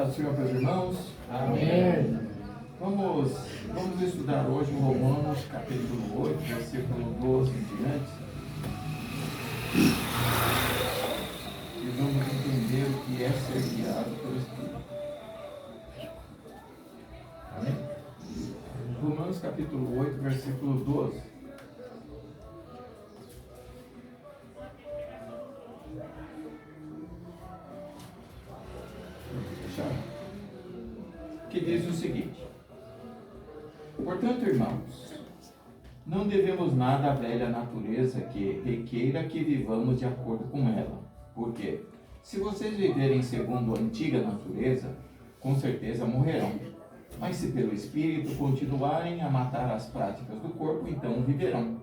Paz do Senhor, meus irmãos. Amém. Vamos estudar hoje o Romanos, capítulo 8, versículo 12 em diante. E vamos entender o que é ser guiado pelo Espírito. Amém? Romanos, capítulo 8, versículo 12. Que diz o seguinte: portanto, irmãos, não devemos nada à velha natureza que requeira que vivamos de acordo com ela. Porque, se vocês viverem segundo a antiga natureza, com certeza morrerão. Mas se pelo Espírito continuarem a matar as práticas do corpo, então viverão.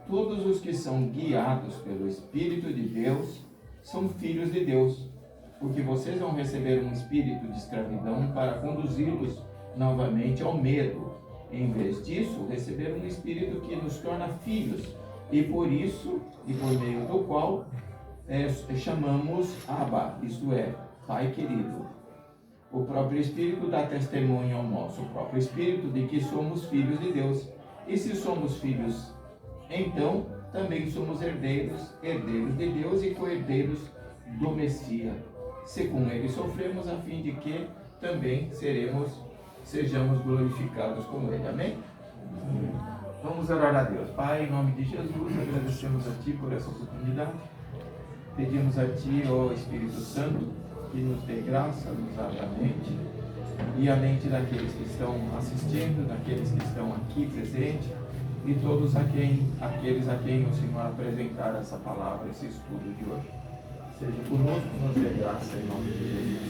Todos os que são guiados pelo Espírito de Deus são filhos de Deus. Porque vocês vão receber um espírito de escravidão para conduzi-los novamente ao medo. Em vez disso, receber um espírito que nos torna filhos, e por isso, e por meio do qual chamamos Abba, isto é, Pai querido. O próprio Espírito dá testemunho ao nosso próprio Espírito de que somos filhos de Deus. E se somos filhos, então também somos herdeiros de Deus e co-herdeiros do Messias. Se com ele sofremos, a fim de que também sejamos glorificados com ele. Amém? Vamos orar a Deus. Pai, em nome de Jesus, agradecemos a Ti por essa oportunidade. Pedimos a Ti, ó Espírito Santo, que nos dê graça, nos abra a mente, e a mente daqueles que estão assistindo, daqueles que estão aqui presentes, e todos aqueles a quem o Senhor apresentar essa palavra, esse estudo de hoje. Seja conosco, nos dê graça em nome de Jesus.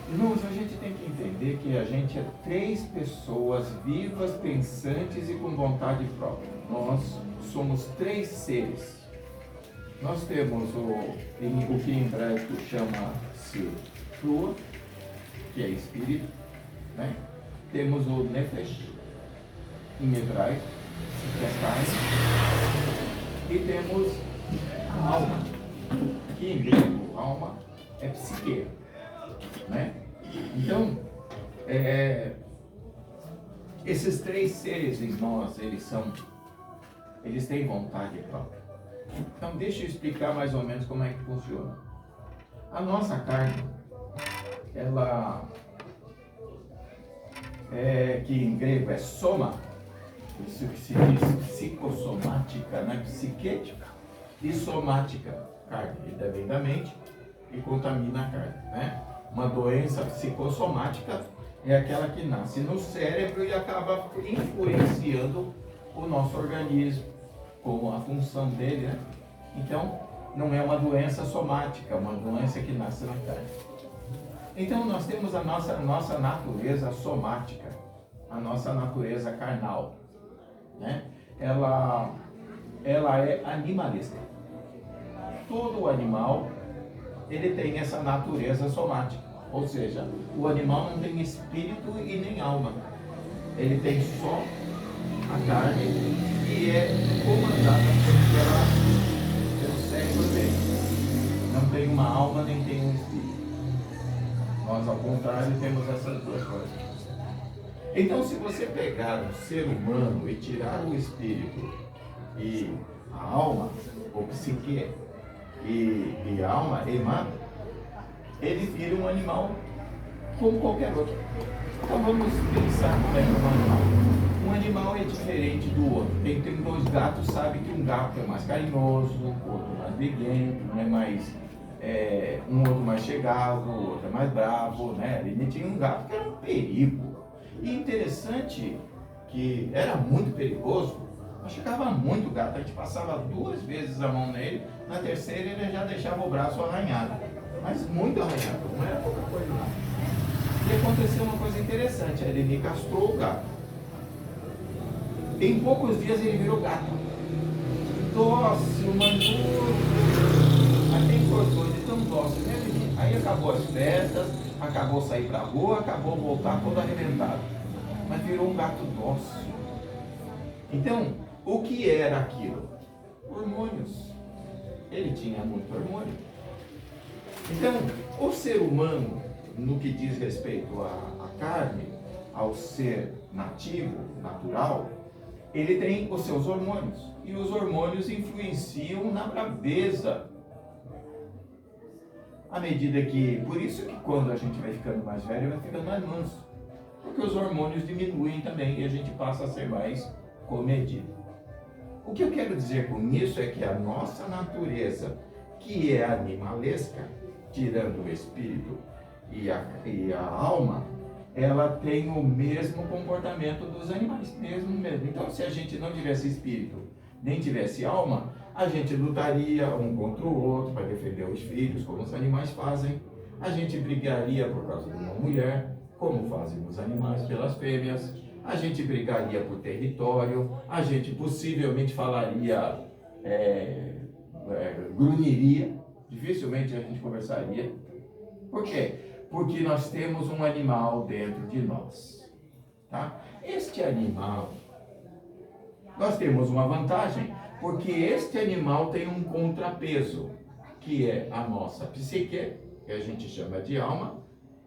Irmãos, a gente tem que entender que a gente é três pessoas vivas, pensantes e com vontade própria. Nós somos três seres. Nós temos o que em hebraico chama-se Ruach, que é espírito, né? Temos o Nefesh, em hebraico, que é carne, e temos a alma, que em grego alma é psique, né? Então, esses três seres em nós, eles têm vontade própria. Então, deixa eu explicar mais ou menos como é que funciona. A nossa carne, ela que em grego é soma, isso que se diz psicossomática, né? Psiquética e somática, carne, que vem da mente e contamina a carne, né? Uma doença psicossomática é aquela que nasce no cérebro e acaba influenciando o nosso organismo, como a função dele, né? Então, não é uma doença somática, é uma doença que nasce na carne. Então, nós temos a nossa natureza somática, a nossa natureza carnal, né? Ela é animalista. Todo animal, ele tem essa natureza somática, ou seja, o animal não tem espírito e nem alma, ele tem só a carne e é comandada pelo cérebro dele. Não tem uma alma nem tem um espírito. Nós, ao contrário, temos essas duas coisas. Então, se você pegar um ser humano e tirar o espírito e a alma, ou psique, e a alma, ele vira um animal como qualquer outro. Então, vamos pensar como é que é um animal. Um animal é diferente do outro. Quem tem dois gatos sabe que um gato é mais carinhoso, o outro mais briguento, um outro mais chegado, o outro é mais bravo, né? Ele tinha um gato que era um perigo. E interessante que era muito perigoso, machucava muito o gato. A gente passava 2 vezes a mão nele, na terceira ele já deixava o braço arranhado. Mas muito arranhado, não era pouca coisa não. E aconteceu uma coisa interessante, ele me castrou o gato. Em poucos dias ele virou gato. Dócil, manhoso. Até cortou de tão dócil, né, menino? Aí acabou as festas, acabou sair pra rua, acabou voltar todo arrebentado. Mas virou um gato dócil. Então, o que era aquilo? Hormônios. ele tinha muito hormônio. Então, o ser humano, no que diz respeito à carne, ao ser nativo, natural, ele tem os seus hormônios. E os hormônios influenciam na braveza. À medida que, por isso que quando a gente vai ficando mais velho, vai ficando mais manso. Porque os hormônios diminuem também e a gente passa a ser mais comedido. O que eu quero dizer com isso é que a nossa natureza, que é animalesca, tirando o espírito e a alma, ela tem o mesmo comportamento dos animais, mesmo. Então, se a gente não tivesse espírito, nem tivesse alma, a gente lutaria um contra o outro para defender os filhos, como os animais fazem. A gente brigaria por causa de uma mulher, como fazem os animais pelas fêmeas. A gente brigaria por território. A gente possivelmente falaria, grunhiria. Dificilmente a gente conversaria. Por quê? Porque nós temos um animal dentro de nós. Tá? Este animal, nós temos uma vantagem, porque este animal tem um contrapeso, que é a nossa psique, que a gente chama de alma,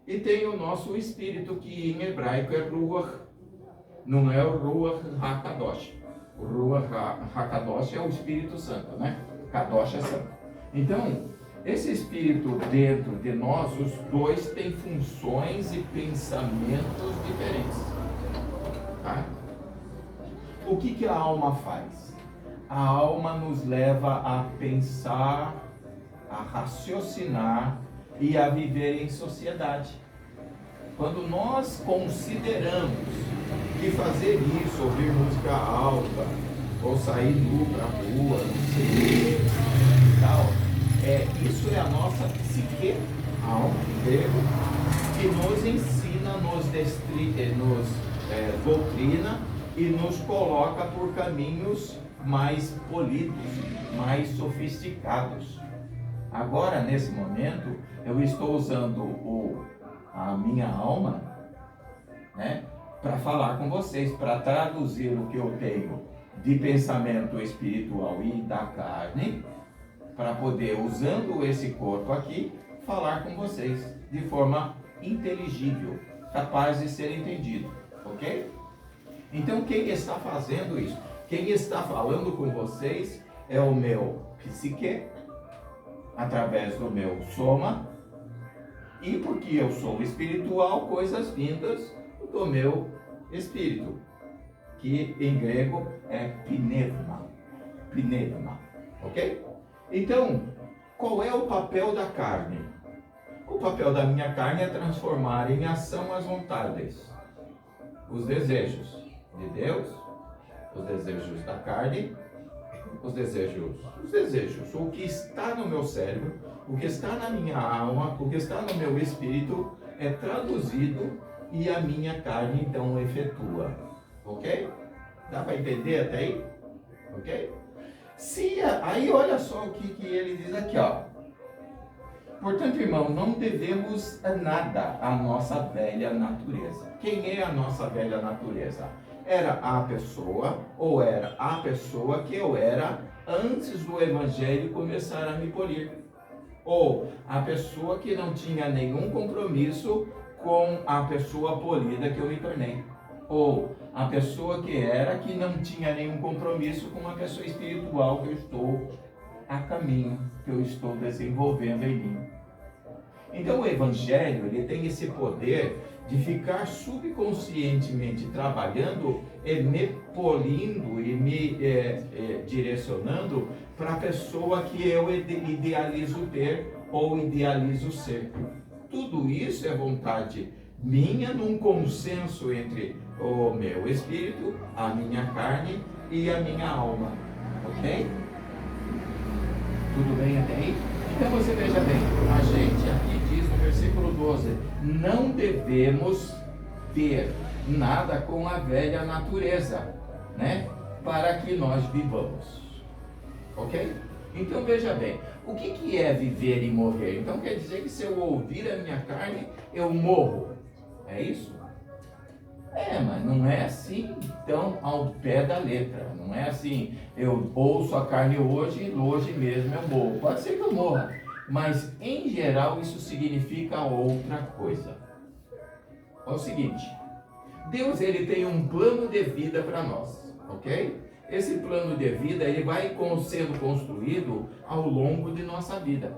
e tem o nosso espírito, que em hebraico é Ruach, não é o Ruach HaKadosh. O Ruach HaKadosh é o Espírito Santo, né? Kadosh é santo. Então, esse espírito dentro de nós, os dois têm funções e pensamentos diferentes. Tá? O que a alma faz? A alma nos leva a pensar, a raciocinar e a viver em sociedade. Quando nós consideramos que fazer isso, ouvir música alta, ou sair nu para a rua, não sei, tal, isso é a nossa psique, a alma de Deus, que nos ensina, nos doutrina e nos coloca por caminhos mais polidos, mais sofisticados. Agora, nesse momento, eu estou usando a minha alma, né, para falar com vocês, para traduzir o que eu tenho de pensamento espiritual e da carne, para poder, usando esse corpo aqui, falar com vocês de forma inteligível, capaz de ser entendido, ok? Então, quem está fazendo isso? Quem está falando com vocês é o meu psique, através do meu soma, e porque eu sou espiritual, coisas vindas do meu espírito, que em grego é pneuma, ok? Então, qual é o papel da carne? O papel da minha carne é transformar em ação as vontades, os desejos de Deus, os desejos da carne, os desejos, o que está no meu cérebro, o que está na minha alma, o que está no meu espírito é traduzido e a minha carne então efetua, ok? Dá para entender até aí? Ok? Aí olha só o que ele diz aqui, ó. Portanto, irmão, não devemos nada à nossa velha natureza. Quem é a nossa velha natureza? Era a pessoa, ou era a pessoa que eu era antes do Evangelho começar a me polir. Ou a pessoa que não tinha nenhum compromisso com a pessoa polida que eu me tornei. Ou a pessoa que não tinha nenhum compromisso com a pessoa espiritual que eu estou a caminho, que eu estou desenvolvendo em mim. Então o Evangelho, ele tem esse poder de ficar subconscientemente trabalhando e me polindo e me direcionando para a pessoa que eu idealizo ter ou idealizo ser. Tudo isso é vontade minha, num consenso entre o meu espírito, a minha carne e a minha alma. Ok? Tudo bem até aí? Então você veja bem, a gente aqui diz no versículo 12, não devemos ter nada com a velha natureza, né? Para que nós vivamos. Ok? Então veja bem, o que é viver e morrer? Então quer dizer que se eu ouvir a minha carne, eu morro. É isso? Mas não é assim tão ao pé da letra. Não é assim, eu ouço a carne hoje mesmo eu morro. Pode ser que eu morra, mas em geral isso significa outra coisa. É o seguinte, Deus ele tem um plano de vida para nós, ok? Esse plano de vida ele vai sendo construído ao longo de nossa vida,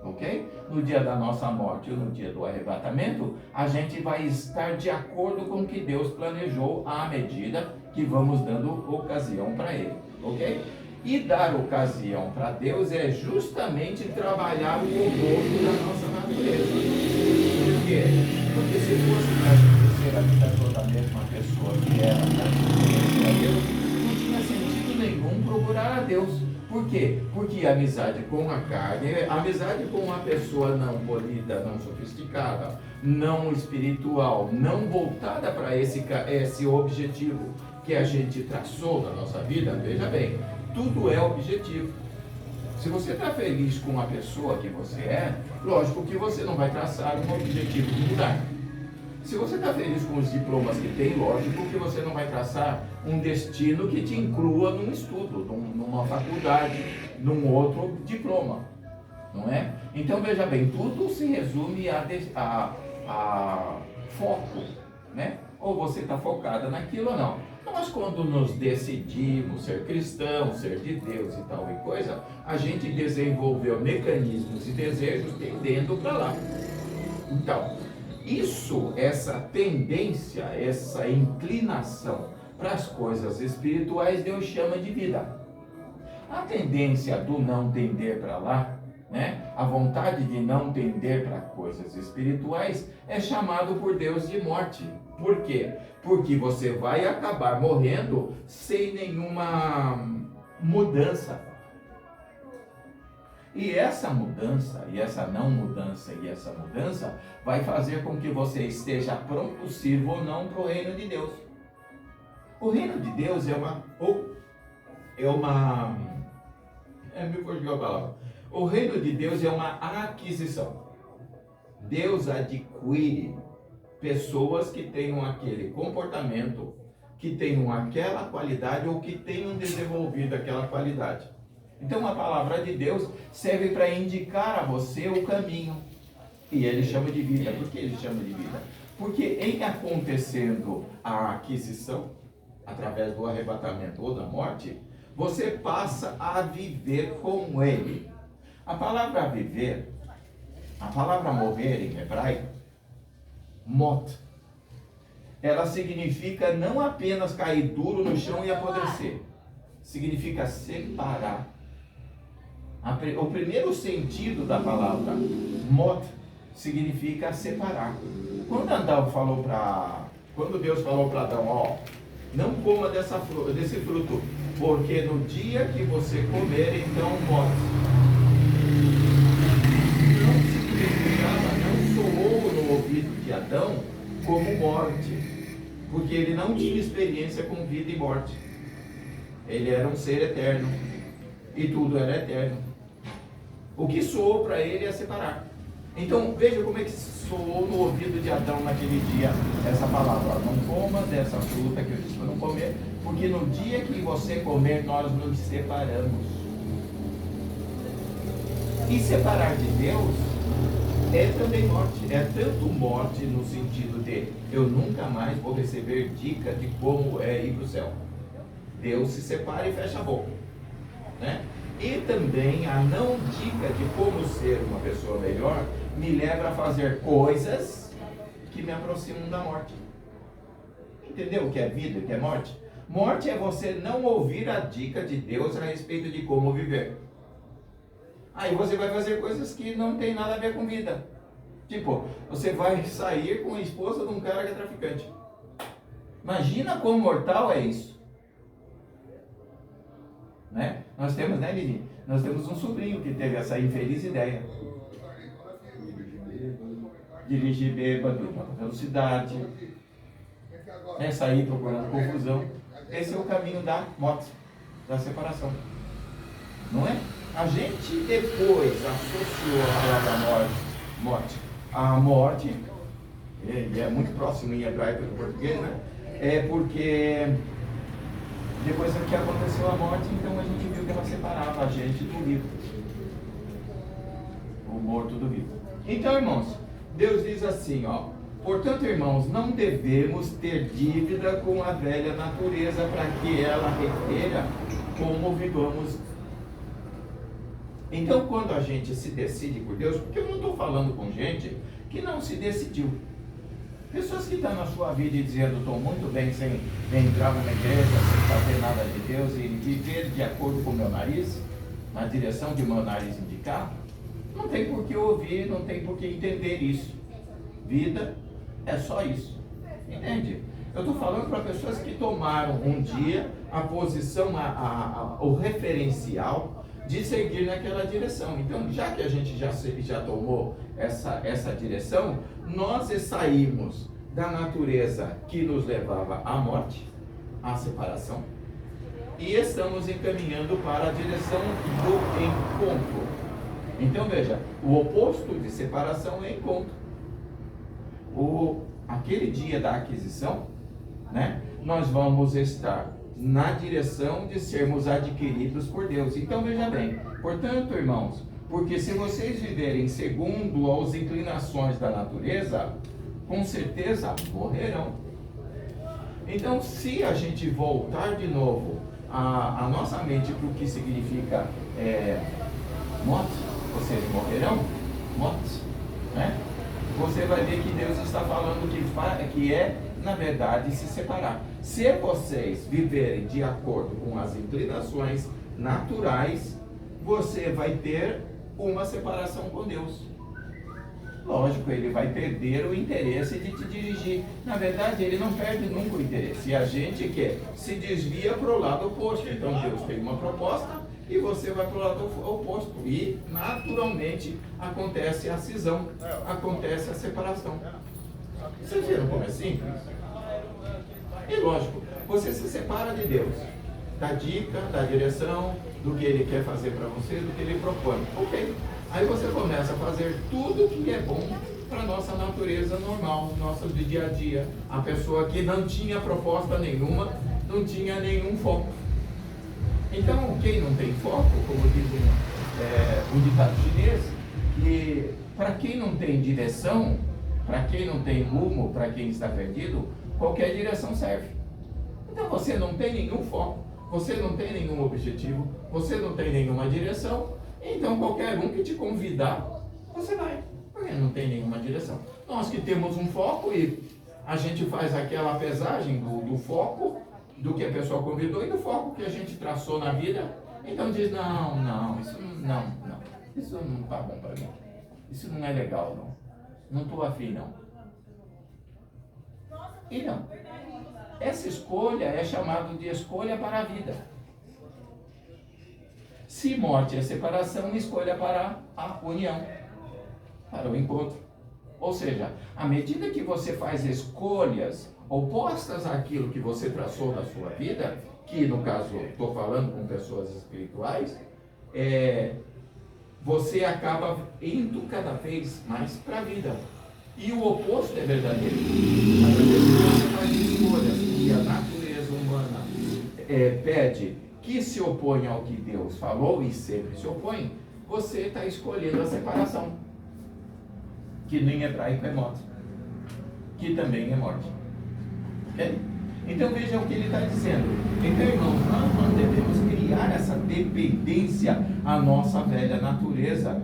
ok? No dia da nossa morte ou no dia do arrebatamento, a gente vai estar de acordo com o que Deus planejou à medida que vamos dando ocasião para Ele, ok? E dar ocasião para Deus é justamente trabalhar o oposto da nossa natureza. Por quê? Porque se fosse para ser a vida toda a mesma pessoa que era para Deus, não tinha sentido nenhum procurar a Deus. Por quê? Porque amizade com a carne, amizade com uma pessoa não polida, não sofisticada, não espiritual, não voltada para esse objetivo que a gente traçou na nossa vida, veja bem, tudo é objetivo. Se você está feliz com a pessoa que você é, lógico que você não vai traçar um objetivo de mudar. Se você está feliz com os diplomas que tem, lógico que você não vai traçar um destino que te inclua num estudo, numa faculdade, num outro diploma, não é? Então veja bem, tudo se resume a foco, né? Ou você está focada naquilo ou não. Mas quando nos decidimos ser cristãos, ser de Deus e tal e coisa, a gente desenvolveu mecanismos e desejos tendendo para lá. Então, essa tendência, essa inclinação para as coisas espirituais, Deus chama de vida. A tendência do não tender para lá, né? A vontade de não tender para coisas espirituais é chamado por Deus de morte. Por quê? Porque você vai acabar morrendo sem nenhuma mudança. E essa mudança, e essa não mudança, e essa mudança vai fazer com que você esteja pronto, sirva ou não, para o reino de Deus. O reino de Deus me fugiu a palavra. O reino de Deus é uma aquisição. Deus adquire pessoas que tenham aquele comportamento, que tenham aquela qualidade ou que tenham desenvolvido aquela qualidade. Então a palavra de Deus serve para indicar a você o caminho. E ele chama de vida. Por que ele chama de vida? Porque em acontecendo a aquisição, através do arrebatamento ou da morte, você passa a viver com ele. A palavra viver, a palavra morrer em hebraico, mot, ela significa não apenas cair duro no chão e apodrecer, significa separar. O primeiro sentido da palavra mot significa separar. Quando Deus falou para Adão, não coma desse fruto, porque no dia que você comer, então morre. Não significava, não soou no ouvido de Adão como morte, porque ele não tinha experiência com vida e morte. Ele era um ser eterno e tudo era eterno. O que soou para ele é separar. Então veja como é que soou no ouvido de Adão naquele dia essa palavra: não coma dessa fruta que eu disse para não comer, porque no dia que você comer nós nos separamos. E separar de Deus é também morte. É tanto morte no sentido de eu nunca mais vou receber dica de como é ir para o céu. Deus se separa e fecha a boca, né? E também a não dica de como ser uma pessoa melhor me leva a fazer coisas que me aproximam da morte. Entendeu o que é vida, o que é morte? Morte é você não ouvir a dica de Deus a respeito de como viver. Aí você vai fazer coisas que não tem nada a ver com vida. Tipo, você vai sair com a esposa de um cara que é traficante. Imagina quão mortal é isso. Né? Nós temos, né, Lili? Nós temos um sobrinho que teve essa infeliz ideia. Dirigir bêbado, velocidade, sair procurando confusão. Esse é o caminho da morte, da separação. Não é? A gente depois associou a palavra morte. A morte, e é muito próximo em hebraico do português, né? é porque depois que aconteceu a morte, então a gente viu que ela separava a gente do vivo, o morto do vivo. Então, irmãos, Deus diz assim, ó: portanto, irmãos, não devemos ter dívida com a velha natureza, para que ela requeira como vivamos. Então, quando a gente se decide por Deus, porque eu não estou falando com gente que não se decidiu. Pessoas que estão na sua vida e dizendo: estou muito bem sem entrar numa igreja, sem fazer nada de Deus e viver de acordo com o meu nariz, na direção que o meu nariz indicar, não tem por que ouvir, não tem por que entender isso. Vida é só isso, entende? Eu estou falando para pessoas que tomaram um dia a posição, o referencial de seguir naquela direção. Então, já que a gente já tomou essa direção, nós saímos da natureza que nos levava à morte, à separação, e estamos encaminhando para a direção do encontro. Então veja, o oposto de separação é encontro. Aquele dia da aquisição, né, nós vamos estar na direção de sermos adquiridos por Deus. Então veja bem, portanto, irmãos, porque se vocês viverem segundo as inclinações da natureza, com certeza morrerão. Então, se a gente voltar de novo a nossa mente para o que significa morte, vocês morrerão, morte, né? Você vai ver que Deus está falando que é, na verdade, se separar. Se vocês viverem de acordo com as inclinações naturais, você vai ter uma separação com Deus. Lógico, ele vai perder o interesse de te dirigir. Na verdade, ele não perde nunca o interesse. E a gente se desvia para o lado oposto. Então Deus tem uma proposta e você vai para o lado oposto. E naturalmente acontece a cisão, acontece a separação. Vocês viram como é simples? E lógico, você se separa de Deus, da dica, da direção, do que Ele quer fazer para você, do que Ele propõe. Ok. Aí você começa a fazer tudo que é bom para a nossa natureza normal, nosso dia a dia. A pessoa que não tinha proposta nenhuma, não tinha nenhum foco. Então, quem não tem foco, como diz o ditado chinês, que para quem não tem direção, para quem não tem rumo, para quem está perdido, qualquer direção serve. Então você não tem nenhum foco, você não tem nenhum objetivo, você não tem nenhuma direção, então qualquer um que te convidar, você vai, porque não tem nenhuma direção. Nós que temos um foco e a gente faz aquela pesagem do foco, do que a pessoa convidou e do foco que a gente traçou na vida, então diz: não, isso não está bom para mim, isso não é legal, não estou afim, não. E não, essa escolha é chamada de escolha para a vida. Se morte é separação, escolha para a união, para o encontro. Ou seja, à medida que você faz escolhas opostas àquilo que você traçou na sua vida, que no caso estou falando com pessoas espirituais, você acaba indo cada vez mais para a vida. E o oposto é verdadeiro. Cada vez que você faz escolhas e a natureza humana pede que se oponha ao que Deus falou, e sempre se opõe, você está escolhendo a separação, que em hebraico é morte, que também é morte. Okay? Então veja o que ele está dizendo. Então, irmãos, nós devemos criar essa dependência à nossa velha natureza,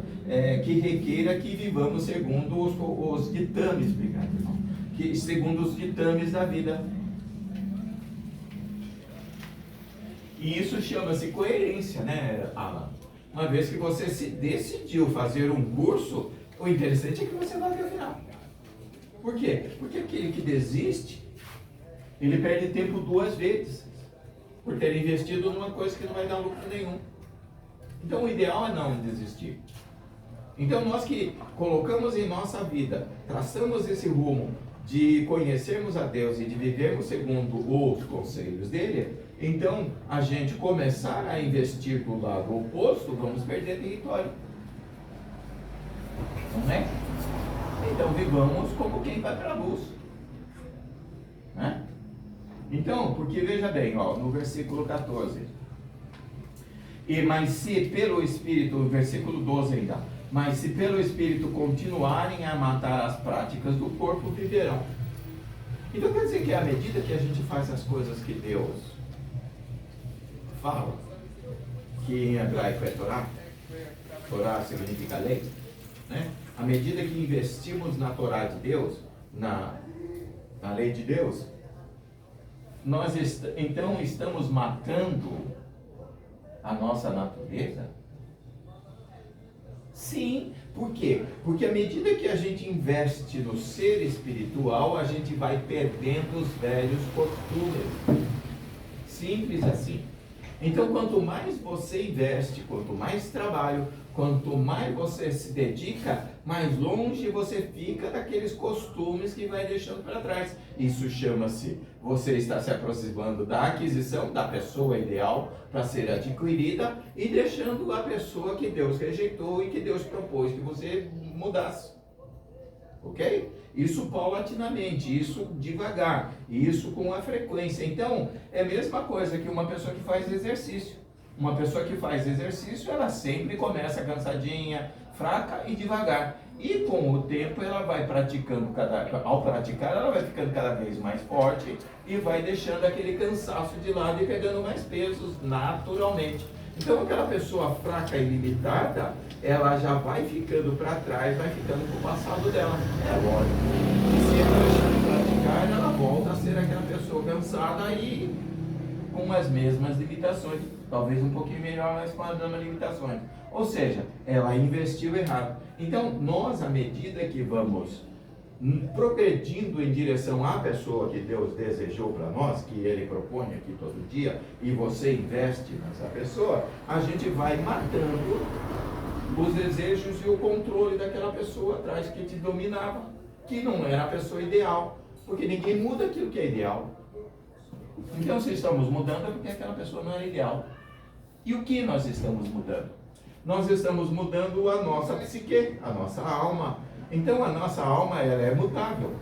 que requeira que vivamos segundo os ditames, obrigado, irmão, segundo os ditames da vida. E isso chama-se coerência, né, Alan? Uma vez que você se decidiu fazer um curso, o interessante é que você vai até o final. Por quê? Porque aquele que desiste, ele perde tempo duas vezes, por ter investido numa coisa que não vai dar lucro nenhum. Então o ideal é não desistir. Então nós que colocamos em nossa vida, traçamos esse rumo de conhecermos a Deus e de vivermos segundo os conselhos dele, então a gente começar a investir do lado oposto, vamos perder território. Não é? Então vivamos como quem vai para a luz, né? Então, porque veja bem, ó, no versículo 14. Mas se pelo Espírito, versículo 12 ainda, mas se pelo Espírito continuarem a matar as práticas do corpo, viverão. Então quer dizer que à medida que a gente faz as coisas que Deus fala, que em hebraico é Torá, Torá significa lei, né? À medida que investimos na Torá de Deus, na lei de Deus, nós então estamos matando a nossa natureza? Sim, por quê? Porque à medida que a gente investe no ser espiritual, a gente vai perdendo os velhos costumes. Simples assim. Então, quanto mais você investe, quanto mais trabalho, quanto mais você se dedica, mais longe você fica daqueles costumes que vai deixando para trás. Isso chama-se, você está se aproximando da aquisição da pessoa ideal para ser adquirida e deixando a pessoa que Deus rejeitou e que Deus propôs que você mudasse. Ok? Isso paulatinamente, isso devagar, isso com a frequência. Então, é a mesma coisa que uma pessoa que faz exercício. Uma pessoa que faz exercício, ela sempre começa cansadinha, fraca e devagar. E com o tempo ela vai praticando, ao praticar ela vai ficando cada vez mais forte e vai deixando aquele cansaço de lado e pegando mais pesos naturalmente. Então aquela pessoa fraca e limitada, ela já vai ficando para trás, vai ficando com o passado dela. É lógico. E se ela deixar de praticar, ela volta a ser aquela pessoa cansada e com as mesmas limitações. Talvez um pouquinho melhor, mas com as mesmas limitações. Ou seja, ela investiu errado. Então, nós, à medida que vamos progredindo em direção à pessoa que Deus desejou para nós, que Ele propõe aqui todo dia, e você investe nessa pessoa, a gente vai matando os desejos e o controle daquela pessoa atrás que te dominava, que não era a pessoa ideal, porque ninguém muda aquilo que é ideal. Então, se estamos mudando é porque aquela pessoa não era ideal. E o que nós estamos mudando? Nós estamos mudando a nossa psique, a nossa alma. Então a nossa alma, ela é mutável.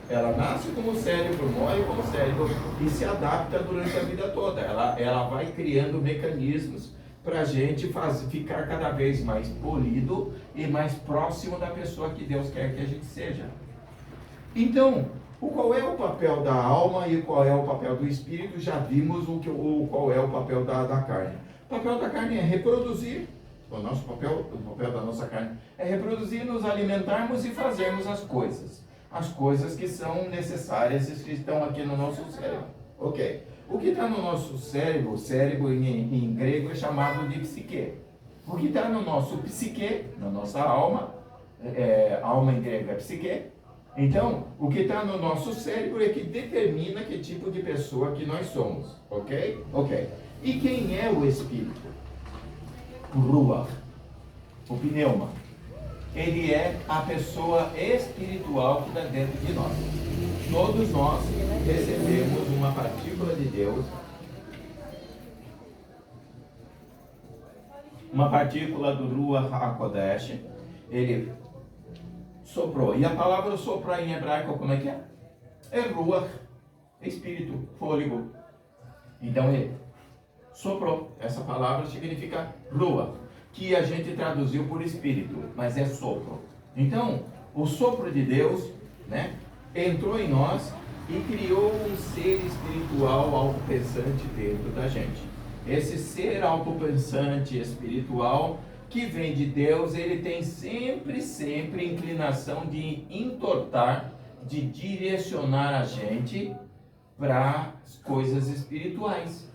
Ela nasce como cérebro, morre como cérebro e se adapta durante a vida toda. Ela vai criando mecanismos para a gente ficar cada vez mais polido e mais próximo da pessoa que Deus quer que a gente seja. Então, qual é o papel da alma e qual é o papel do espírito? Já vimos qual é o papel da carne. O papel da carne é reproduzir. O papel da nossa carne é reproduzir, nos alimentarmos e fazermos as coisas que são necessárias e que estão aqui no nosso cérebro. Ok. O que está no nosso cérebro, o cérebro em grego é chamado de psique. O que está no nosso psique, na nossa alma, alma em grego é psique. Então, o que está no nosso cérebro é que determina que tipo de pessoa que nós somos. Ok? Ok. E quem é o espírito? O ruach, o pneuma. Ele é a pessoa espiritual que está dentro de nós. Todos nós recebemos uma partícula de Deus, uma partícula do Ruach HaKodesh. Ele soprou. E a palavra soprar em hebraico, como é que é? É Ruach, espírito, fôlego. Então ele soprou. Essa palavra significa Ruach, que a gente traduziu por espírito, mas é sopro. Então, o sopro de Deus, né, entrou em nós e criou um ser espiritual autopensante dentro da gente. Esse ser autopensante espiritual que vem de Deus, ele tem sempre inclinação de entortar, de direcionar a gente para as coisas espirituais.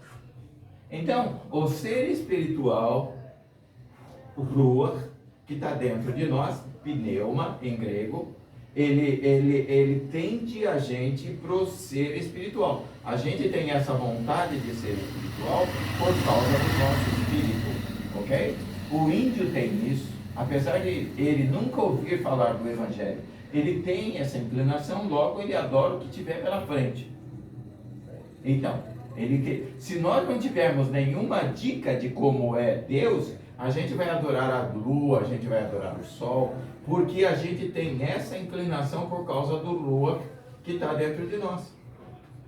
Então, o ser espiritual, o Ruach, que está dentro de nós, pneuma em grego, ele tende a gente para o ser espiritual. A gente tem essa vontade de ser espiritual por causa do nosso espírito, ok? O índio tem isso, apesar de ele nunca ouvir falar do Evangelho. Ele tem essa inclinação, logo ele adora o que tiver pela frente. Então, se nós não tivermos nenhuma dica de como é Deus, a gente vai adorar a lua, a gente vai adorar o sol, porque a gente tem essa inclinação por causa do Ruach que está dentro de nós.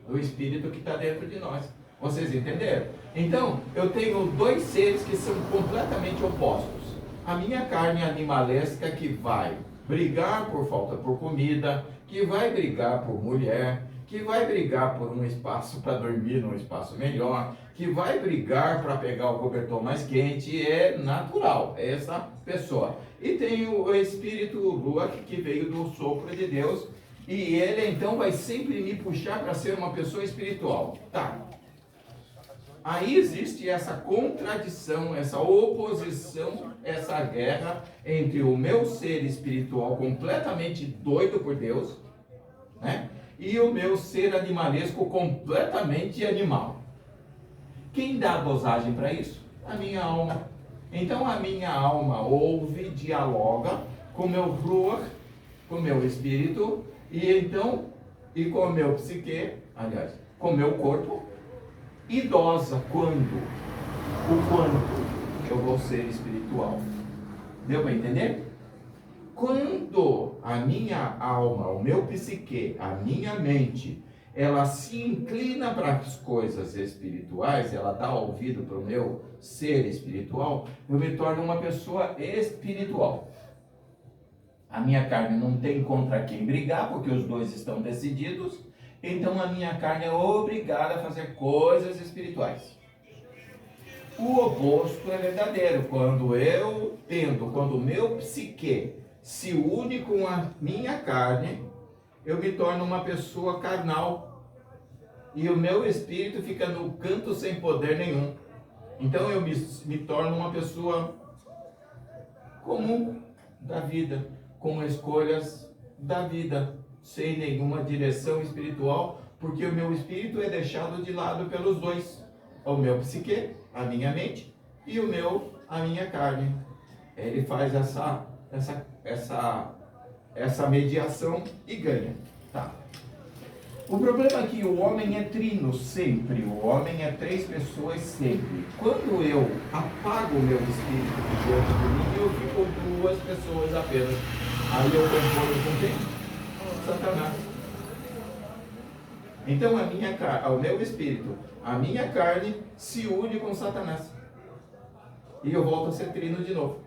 do Espírito que está dentro de nós. Vocês entenderam? Então, eu tenho dois seres que são completamente opostos. A minha carne animalesca que vai brigar por falta por comida, que vai brigar por mulher, que vai brigar por um espaço para dormir num espaço melhor, que vai brigar para pegar o cobertor mais quente, é natural, é essa pessoa. E tem o espírito Ruach que veio do sopro de Deus, e ele então vai sempre me puxar para ser uma pessoa espiritual. Tá. Aí existe essa contradição, essa oposição, essa guerra entre o meu ser espiritual completamente doido por Deus, né? E o meu ser animalesco completamente animal. Quem dá a dosagem para isso? A minha alma. Então a minha alma ouve, dialoga com o meu ruach, com o meu espírito, e com o meu psique, aliás, com o meu corpo, e dosa quando eu vou ser espiritual. Deu para entender? Quando a minha alma, o meu psique, a minha mente, ela se inclina para as coisas espirituais, ela dá ouvido para o meu ser espiritual, eu me torno uma pessoa espiritual. A minha carne não tem contra quem brigar, porque os dois estão decididos, então a minha carne é obrigada a fazer coisas espirituais. O oposto é verdadeiro, quando o meu psique se une com a minha carne, eu me torno uma pessoa carnal, e o meu espírito fica no canto sem poder nenhum. Então eu me torno uma pessoa comum da vida, com escolhas da vida, sem nenhuma direção espiritual, porque o meu espírito é deixado de lado pelos dois, o meu psique, a minha mente, e a minha carne. Ele faz essa mediação e ganha. Tá. O problema é que o homem é trino sempre, o homem é três pessoas sempre. Quando eu apago o meu espírito de diante de mim, eu fico com duas pessoas apenas. Aí eu componho com quem? Satanás. Então o meu espírito, a minha carne se une com Satanás. E eu volto a ser trino de novo.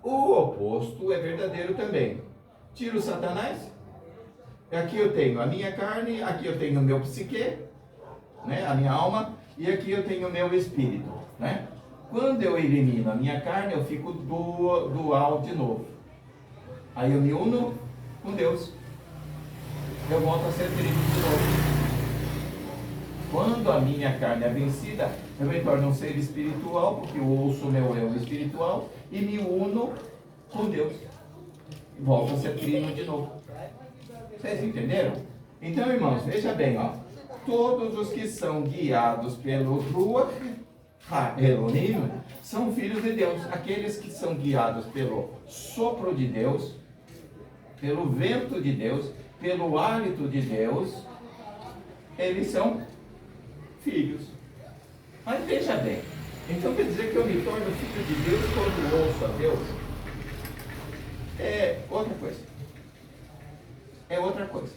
O oposto é verdadeiro também. Tiro Satanás, aqui eu tenho a minha carne, aqui eu tenho o meu psique, né, a minha alma, e aqui eu tenho o meu espírito, né? Quando eu elimino a minha carne, eu fico dual de novo. Aí eu me uno com Deus. Eu volto a ser trino de novo. Quando a minha carne é vencida, eu me torno um ser espiritual, porque eu ouço o meu eu espiritual e me uno com Deus. Volto a ser trino de novo. Vocês entenderam? Então, irmãos, veja bem, ó. Todos os que são guiados pelo Ruach HaElohim são filhos de Deus. Aqueles que são guiados pelo sopro de Deus, pelo vento de Deus, pelo hálito de Deus, eles são filhos. Mas veja bem, então quer dizer que eu me torno filho de Deus quando ouço a Deus? É outra coisa. É outra coisa.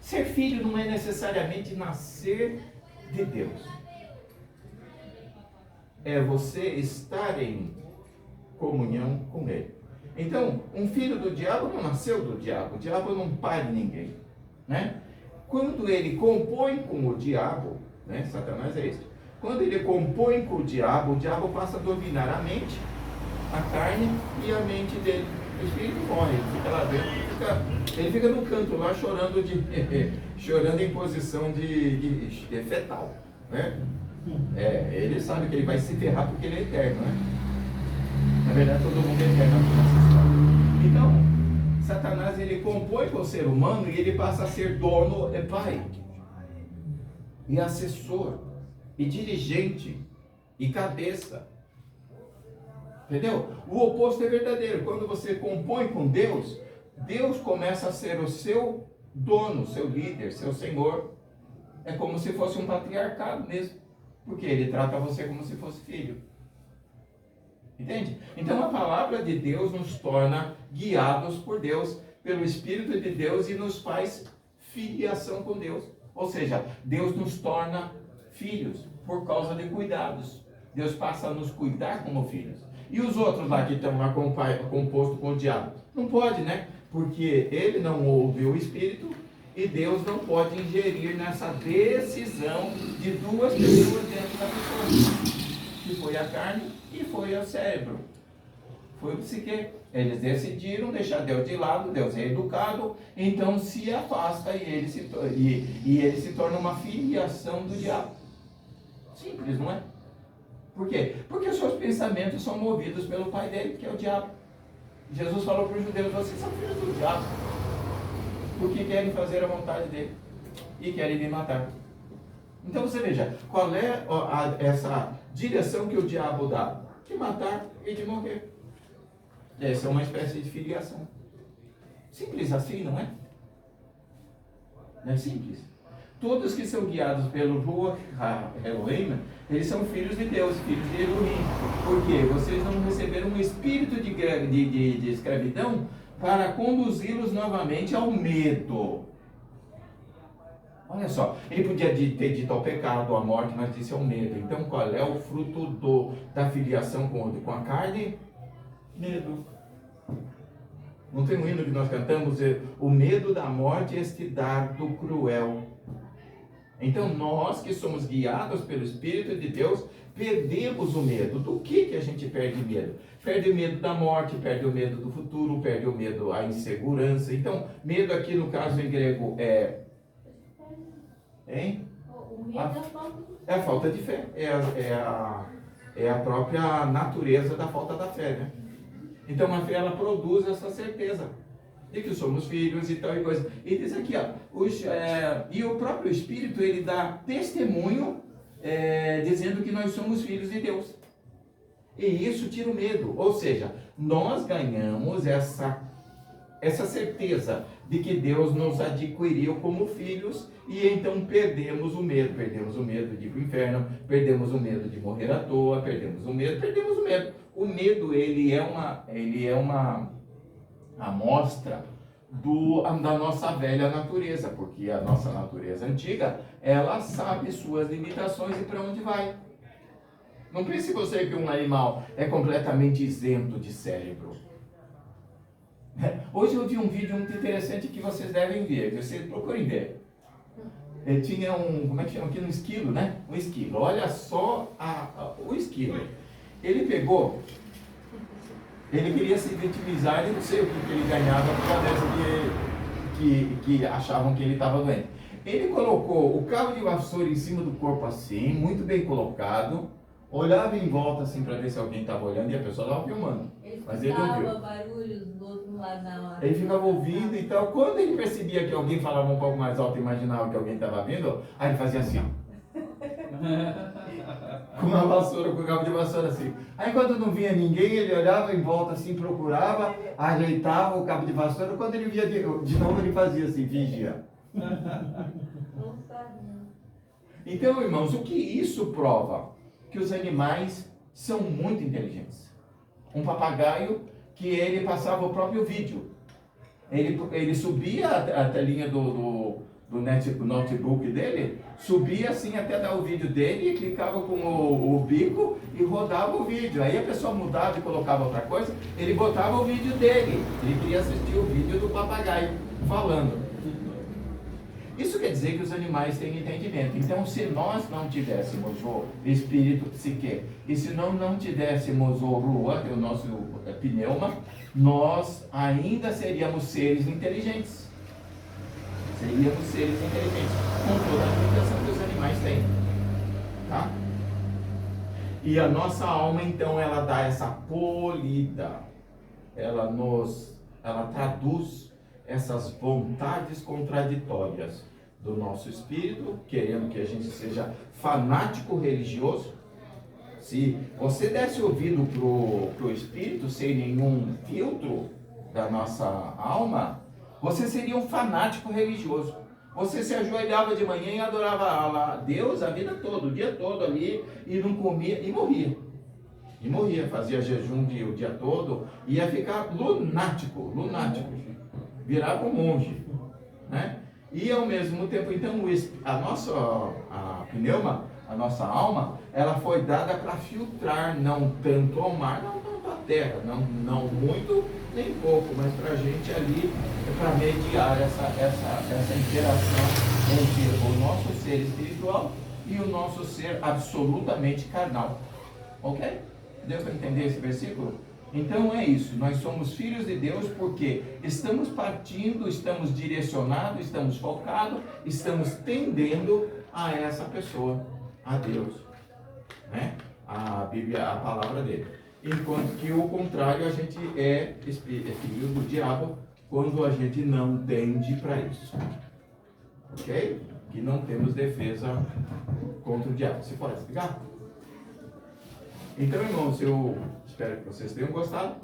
Ser filho não é necessariamente nascer de Deus. É você estar em comunhão com Ele. Então, um filho do diabo não nasceu do diabo. O diabo não pare ninguém, né? Quando ele compõe com o diabo, né? Satanás é isso. Quando ele compõe com o diabo passa a dominar a mente, a carne e a mente dele. O espírito morre, ele fica lá dentro, ele fica no canto lá chorando chorando em posição de fetal, né? Ele sabe que ele vai se ferrar porque ele é eterno, né? Na verdade, todo mundo é eterno nessa história. Então, Satanás, ele compõe com o ser humano e ele passa a ser dono e pai, e assessor, e dirigente, e cabeça. Entendeu? O oposto é verdadeiro. Quando você compõe com Deus, Deus começa a ser o seu dono, seu líder, seu senhor. É como se fosse um patriarcado mesmo, porque ele trata você como se fosse filho. Entende? Então a palavra de Deus nos torna guiados por Deus, pelo Espírito de Deus, e nos faz filiação com Deus. Ou seja, Deus nos torna filhos por causa de cuidados. Deus passa a nos cuidar como filhos. E os outros lá que estão lá composto com o diabo? Não pode, né? Porque ele não ouve o Espírito e Deus não pode ingerir nessa decisão de duas pessoas dentro da pessoa. Que foi a carne e foi o cérebro. Foi o psique. Eles decidiram deixar Deus de lado, Deus é educado, então se afasta e ele se torna uma filiação do diabo. Simples, não é? Por quê? Porque os seus pensamentos são movidos pelo pai dele, que é o diabo. Jesus falou para os judeus: vocês são filhos do diabo, porque querem fazer a vontade dele e querem me matar. Então você veja, qual é essa direção que o diabo dá? De matar e de morrer. Essa é uma espécie de filiação. Simples assim, não é? Não é simples? Todos que são guiados pelo Ruach Elohim, eles são filhos de Deus, filhos de Elohim. Por quê? Vocês não receberam um espírito de escravidão para conduzi-los novamente ao medo. Olha só, ele podia ter dito ao pecado, à morte, mas disse ao medo. Então qual é o fruto da filiação com a carne? Medo. Não tem um hino que nós cantamos? O medo da morte, este dardo cruel. Então nós que somos guiados pelo Espírito de Deus, perdemos o medo. Do que a gente perde medo? Perde o medo da morte, perde o medo do futuro, perde o medo da insegurança. Então, medo aqui no caso em grego é... Hein? O medo é a falta de fé. É a falta de fé. É a própria natureza da falta da fé, né? Então a fé, ela produz essa certeza de que somos filhos e tal e coisa. E diz aqui, ó, e o próprio Espírito, ele dá testemunho dizendo que nós somos filhos de Deus. E isso tira o medo. Ou seja, nós ganhamos essa certeza de que Deus nos adquiriu como filhos e então perdemos o medo. Perdemos o medo de ir para o inferno, perdemos o medo de morrer à toa, perdemos o medo. O medo, ele é uma amostra da nossa velha natureza, porque a nossa natureza antiga, ela sabe suas limitações e para onde vai. Não pense você que um animal é completamente isento de cérebro. Hoje eu vi um vídeo muito interessante que vocês devem ver, vocês procurem ver. Ele tinha como é que chama aqui? Um esquilo, né? Um esquilo. Olha só o esquilo. Ele pegou, ele queria se vitimizar e não sei o que ele ganhava por causa que achavam que ele estava doente. Ele colocou o cabo de vassoura em cima do corpo assim, muito bem colocado, olhava em volta assim para ver se alguém estava olhando e a pessoa estava filmando. Mas ele não viu. Barulhos do outro lado da hora. Ele ficava ouvindo e tal. Quando ele percebia que alguém falava um pouco mais alto e imaginava que alguém estava vindo, aí ele fazia assim, ó. Com uma vassoura, com o cabo de vassoura assim. Aí quando não vinha ninguém, ele olhava em volta assim, procurava, ajeitava o cabo de vassoura. Quando ele via de novo, ele fazia assim, fingia. Não sabe, não. Então, irmãos, o que isso prova? Que os animais são muito inteligentes. Um papagaio que ele passava o próprio vídeo. Ele subia a telinha do notebook dele, subia assim até dar o vídeo dele, e clicava com o bico e rodava o vídeo. Aí a pessoa mudava e colocava outra coisa, ele botava o vídeo dele. Ele queria assistir o vídeo do papagaio falando. Isso quer dizer que os animais têm entendimento. Então, se nós não tivéssemos o espírito psique, e se não tivéssemos o ruach, o nosso pneuma, nós ainda seríamos seres inteligentes. Seríamos seres inteligentes, com toda a limitação que os animais têm. Tá? E a nossa alma, então, ela dá essa polida. Ela traduz essas vontades contraditórias do nosso espírito, querendo que a gente seja fanático religioso. Se você desse ouvido pro espírito sem nenhum filtro da nossa alma, você seria um fanático religioso. Você se ajoelhava de manhã e adorava a Deus a vida toda, o dia todo ali, e não comia, e morria. E morria, fazia jejum o dia todo, ia ficar lunático. Virava um monge, né? E ao mesmo tempo, então, a pneuma, a nossa alma, ela foi dada para filtrar não tanto ao mar, não tanto à terra, não muito nem pouco, mas para a gente ali, para mediar essa interação entre o nosso ser espiritual e o nosso ser absolutamente carnal. Ok? Deu para entender esse versículo? Então é isso, nós somos filhos de Deus porque estamos partindo, estamos direcionados, estamos focados, estamos tendendo a essa pessoa, a Deus, né? A Bíblia, a palavra dele. Enquanto que o contrário, a gente é filho do diabo quando a gente não tende para isso. Ok? Que não temos defesa contra o diabo. Você pode explicar? Então, irmãos, eu espero que vocês tenham gostado.